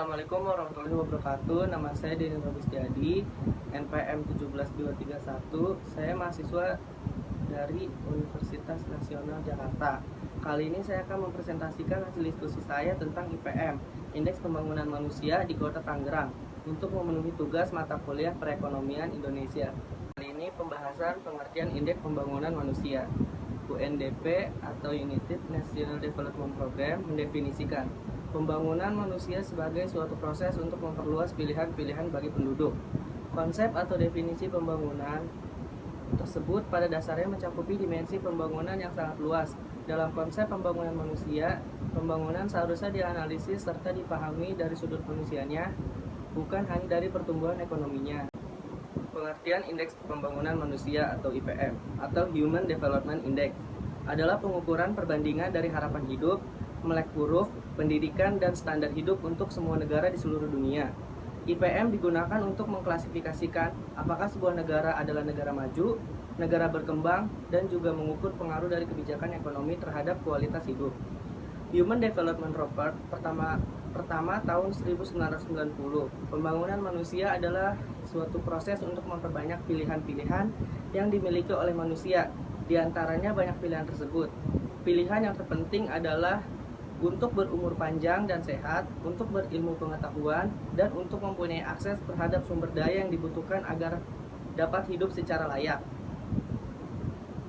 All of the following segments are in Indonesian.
Assalamualaikum warahmatullahi wabarakatuh. Nama saya Denny Robustiadi, NPM 17231. Saya mahasiswa dari Universitas Nasional Jakarta. Kali ini saya akan mempresentasikan hasil diskusi saya tentang IPM, Indeks Pembangunan Manusia di Kota Tangerang, untuk memenuhi tugas mata kuliah Perekonomian Indonesia. Kali ini pembahasan pengertian Indeks Pembangunan Manusia. UNDP atau United National Development Program mendefinisikan pembangunan manusia sebagai suatu proses untuk memperluas pilihan-pilihan bagi penduduk. Konsep atau definisi pembangunan tersebut pada dasarnya mencakupi dimensi pembangunan yang sangat luas. Dalam konsep pembangunan manusia, pembangunan seharusnya dianalisis serta dipahami dari sudut manusianya, bukan hanya dari pertumbuhan ekonominya. Pengertian Indeks Pembangunan Manusia atau IPM atau Human Development Index adalah pengukuran perbandingan dari harapan hidup, melek huruf, pendidikan, dan standar hidup untuk semua negara di seluruh dunia. IPM digunakan untuk mengklasifikasikan apakah sebuah negara adalah negara maju, negara berkembang, dan juga mengukur pengaruh dari kebijakan ekonomi terhadap kualitas hidup. Human Development Report pertama tahun 1990. Pembangunan manusia adalah suatu proses untuk memperbanyak pilihan-pilihan yang dimiliki oleh manusia. Di antaranya banyak pilihan tersebut. Pilihan yang terpenting adalah untuk berumur panjang dan sehat, untuk berilmu pengetahuan, dan untuk mempunyai akses terhadap sumber daya yang dibutuhkan agar dapat hidup secara layak.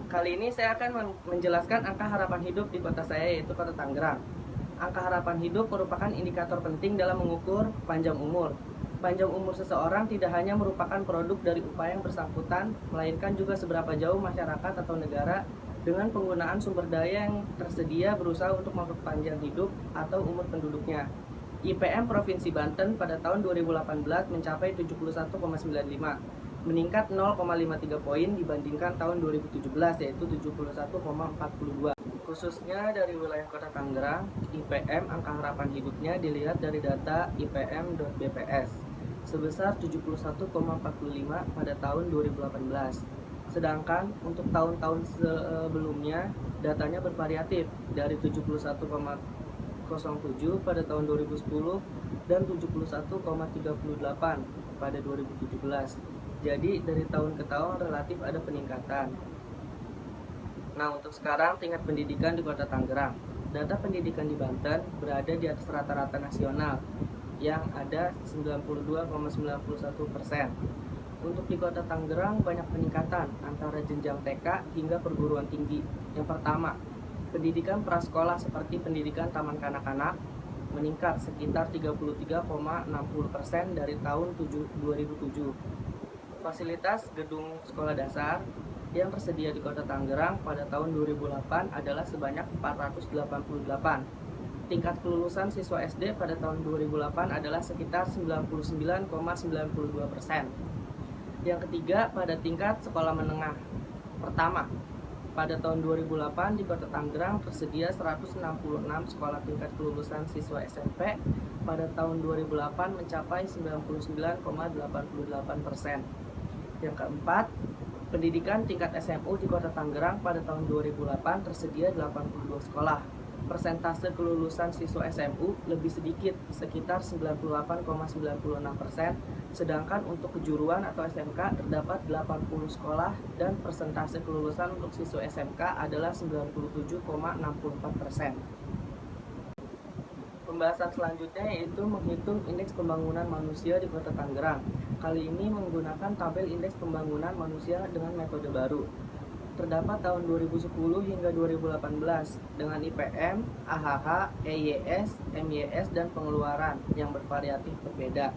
Kali ini saya akan menjelaskan angka harapan hidup di kota saya, yaitu Kota Tangerang. Angka harapan hidup merupakan indikator penting dalam mengukur panjang umur. Panjang umur seseorang tidak hanya merupakan produk dari upaya yang bersangkutan, melainkan juga seberapa jauh masyarakat atau negara dengan penggunaan sumber daya yang tersedia berusaha untuk memperpanjang hidup atau umur penduduknya. IPM Provinsi Banten pada tahun 2018 mencapai 71,95, meningkat 0,53 poin dibandingkan tahun 2017, yaitu 71,42. Khususnya dari wilayah Kota Tangerang, IPM angka harapan hidupnya dilihat dari data ipm.bps sebesar 71,45 pada tahun 2018. Sedangkan untuk tahun-tahun sebelumnya datanya bervariatif dari 71,07 pada tahun 2010 dan 71,38 pada 2017. Jadi dari tahun ke tahun relatif ada peningkatan. Nah, untuk sekarang tingkat pendidikan di Kota Tangerang. Data pendidikan di Banten berada di atas rata-rata nasional yang ada 92,91%. Untuk di Kota Tangerang banyak peningkatan antara jenjang TK hingga perguruan tinggi. Yang pertama, pendidikan prasekolah seperti pendidikan taman kanak-kanak meningkat sekitar 33,60% dari tahun 2007. Fasilitas gedung sekolah dasar yang tersedia di Kota Tangerang pada tahun 2008 adalah sebanyak 488. Tingkat kelulusan siswa SD pada tahun 2008 adalah sekitar 99,92%. Yang ketiga, pada tingkat sekolah menengah pertama. Pada tahun 2008 di Kota Tangerang tersedia 166 sekolah tingkat kelulusan siswa SMP. Pada tahun 2008 mencapai 99,88%. Yang keempat, pendidikan tingkat SMU di Kota Tangerang pada tahun 2008 tersedia 82 sekolah. Persentase kelulusan siswa SMU lebih sedikit, sekitar 98,96%, sedangkan untuk kejuruan atau SMK terdapat 80 sekolah dan persentase kelulusan untuk siswa SMK adalah 97,64%. Pembahasan selanjutnya yaitu menghitung indeks pembangunan manusia di Kota Tangerang. Kali ini menggunakan tabel indeks pembangunan manusia dengan metode baru. Terdapat tahun 2010 hingga 2018 dengan IPM, AHH, EYS, MYS, dan pengeluaran yang bervariatif berbeda.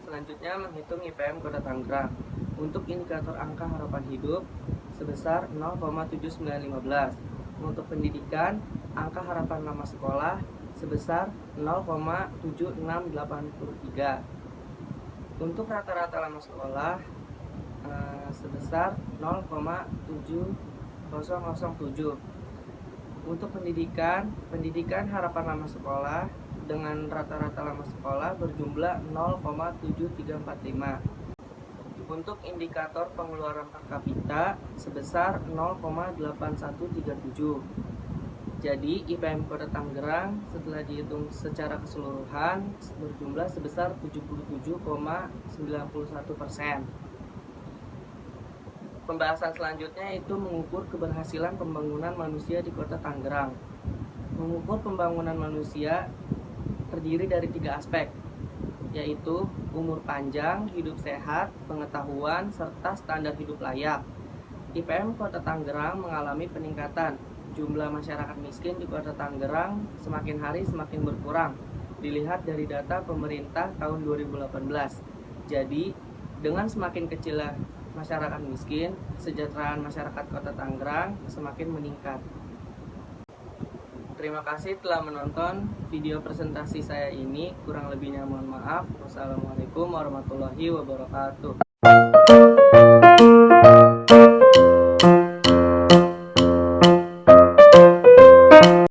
Selanjutnya menghitung IPM Kota Tangerang. Untuk indikator angka harapan hidup sebesar 0,7915. Untuk pendidikan, angka harapan lama sekolah sebesar 0,7683. Untuk rata-rata lama sekolah sebesar 0,7007. Untuk pendidikan harapan lama sekolah dengan rata-rata lama sekolah berjumlah 0,7345. Untuk indikator pengeluaran per kapita sebesar 0,8137. Jadi IPM Kota Tangerang setelah dihitung secara keseluruhan berjumlah sebesar 77,91%. Pembahasan selanjutnya itu mengukur keberhasilan pembangunan manusia di Kota Tangerang. Mengukur pembangunan manusia terdiri dari 3 aspek, yaitu umur panjang, hidup sehat, pengetahuan, serta standar hidup layak. IPM Kota Tangerang mengalami peningkatan. Jumlah masyarakat miskin di Kota Tangerang semakin hari semakin berkurang, dilihat dari data pemerintah tahun 2018. Jadi, dengan semakin kecilnya masyarakat miskin, kesejahteraan masyarakat Kota Tangerang semakin meningkat. Terima kasih telah menonton video presentasi saya ini. Kurang lebihnya mohon maaf. Wassalamualaikum warahmatullahi wabarakatuh.